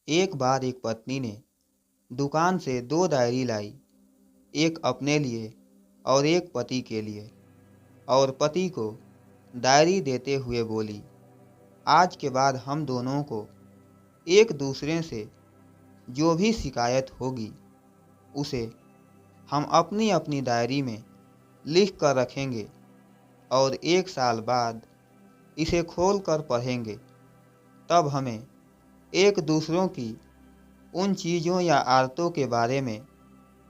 एक बार एक पत्नी ने दुकान से दो डायरी लाई, एक अपने लिए और एक पति के लिए। और पति को डायरी देते हुए बोली, आज के बाद हम दोनों को एक दूसरे से जो भी शिकायत होगी उसे हम अपनी अपनी डायरी में लिख कर रखेंगे और एक साल बाद इसे खोल कर पढ़ेंगे। तब हमें एक दूसरों की उन चीज़ों या आदतों के बारे में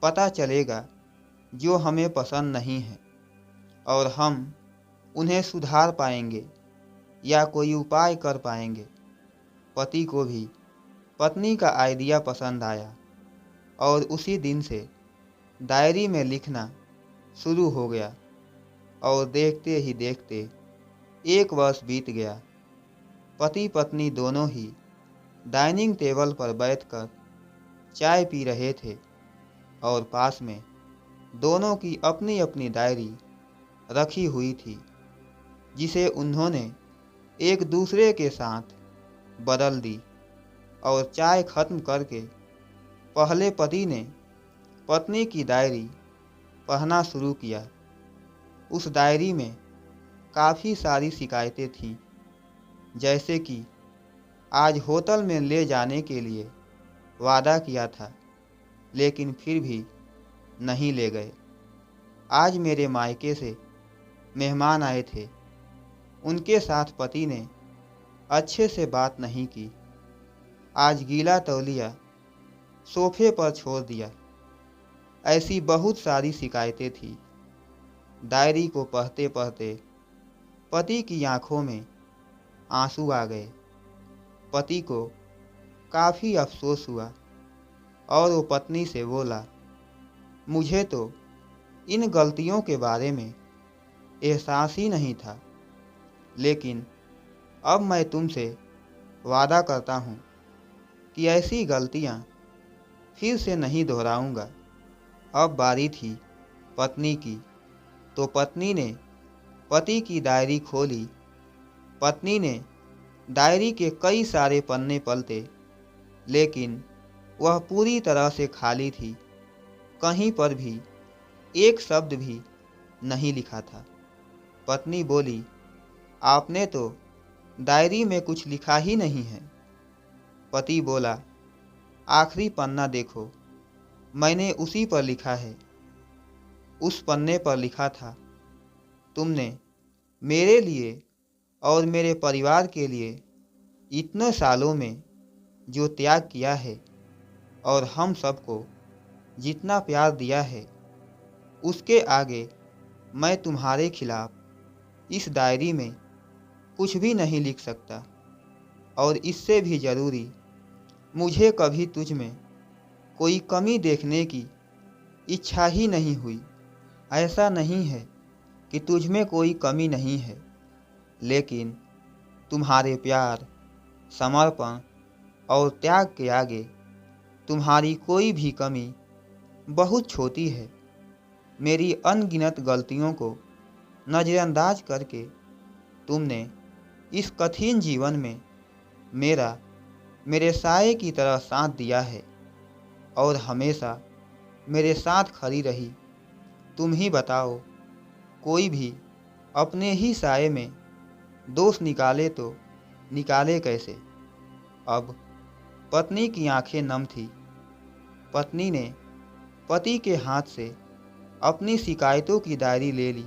पता चलेगा जो हमें पसंद नहीं है, और हम उन्हें सुधार पाएंगे या कोई उपाय कर पाएंगे। पति को भी पत्नी का आइडिया पसंद आया और उसी दिन से डायरी में लिखना शुरू हो गया। और देखते ही देखते एक वर्ष बीत गया। पति पत्नी दोनों ही डाइनिंग टेबल पर बैठकर चाय पी रहे थे और पास में दोनों की अपनी अपनी डायरी रखी हुई थी, जिसे उन्होंने एक दूसरे के साथ बदल दी। और चाय खत्म करके पहले पति ने पत्नी की डायरी पढ़ना शुरू किया। उस डायरी में काफ़ी सारी शिकायतें थीं, जैसे कि आज होटल में ले जाने के लिए वादा किया था लेकिन फिर भी नहीं ले गए। आज मेरे मायके से मेहमान आए थे, उनके साथ पति ने अच्छे से बात नहीं की। आज गीला तौलिया सोफे पर छोड़ दिया। ऐसी बहुत सारी शिकायतें थी। डायरी को पढ़ते पढ़ते पति की आंखों में आंसू आ गए। पति को काफ़ी अफसोस हुआ और वो पत्नी से बोला, मुझे तो इन गलतियों के बारे में एहसास ही नहीं था, लेकिन अब मैं तुमसे वादा करता हूँ कि ऐसी गलतियाँ फिर से नहीं दोहराऊंगा। अब बारी थी पत्नी की, तो पत्नी ने पति की डायरी खोली। पत्नी ने डायरी के कई सारे पन्ने पलटे, लेकिन वह पूरी तरह से खाली थी। कहीं पर भी एक शब्द भी नहीं लिखा था। पत्नी बोली, आपने तो डायरी में कुछ लिखा ही नहीं है। पति बोला, आखिरी पन्ना देखो, मैंने उसी पर लिखा है। उस पन्ने पर लिखा था, तुमने मेरे लिए और मेरे परिवार के लिए इतने सालों में जो त्याग किया है और हम सबको जितना प्यार दिया है, उसके आगे मैं तुम्हारे खिलाफ इस डायरी में कुछ भी नहीं लिख सकता। और इससे भी ज़रूरी, मुझे कभी तुझ में कोई कमी देखने की इच्छा ही नहीं हुई। ऐसा नहीं है कि तुझ में कोई कमी नहीं है, लेकिन तुम्हारे प्यार, समर्पण और त्याग के आगे तुम्हारी कोई भी कमी बहुत छोटी है। मेरी अनगिनत गलतियों को नज़रअंदाज करके तुमने इस कठिन जीवन में मेरे साये की तरह साथ दिया है और हमेशा मेरे साथ खड़ी रही। तुम ही बताओ, कोई भी अपने ही साये में दोष निकाले तो निकाले कैसे। अब पत्नी की आंखें नम थी। पत्नी ने पति के हाथ से अपनी शिकायतों की डायरी ले ली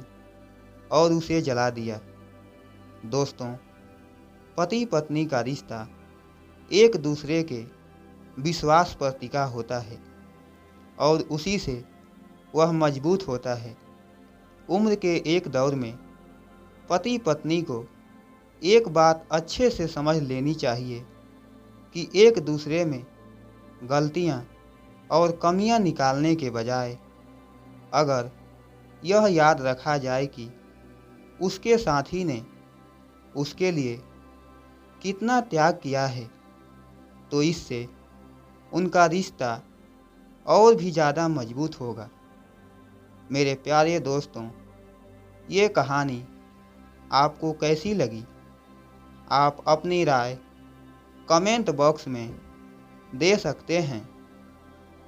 और उसे जला दिया। दोस्तों, पति पत्नी का रिश्ता एक दूसरे के विश्वास पर टिका होता है और उसी से वह मजबूत होता है। उम्र के एक दौर में पति पत्नी को एक बात अच्छे से समझ लेनी चाहिए कि एक दूसरे में गलतियां और कमियां निकालने के बजाय अगर यह याद रखा जाए कि उसके साथी ने उसके लिए कितना त्याग किया है, तो इससे उनका रिश्ता और भी ज़्यादा मजबूत होगा। मेरे प्यारे दोस्तों, ये कहानी आपको कैसी लगी? आप अपनी राय कमेंट बॉक्स में दे सकते हैं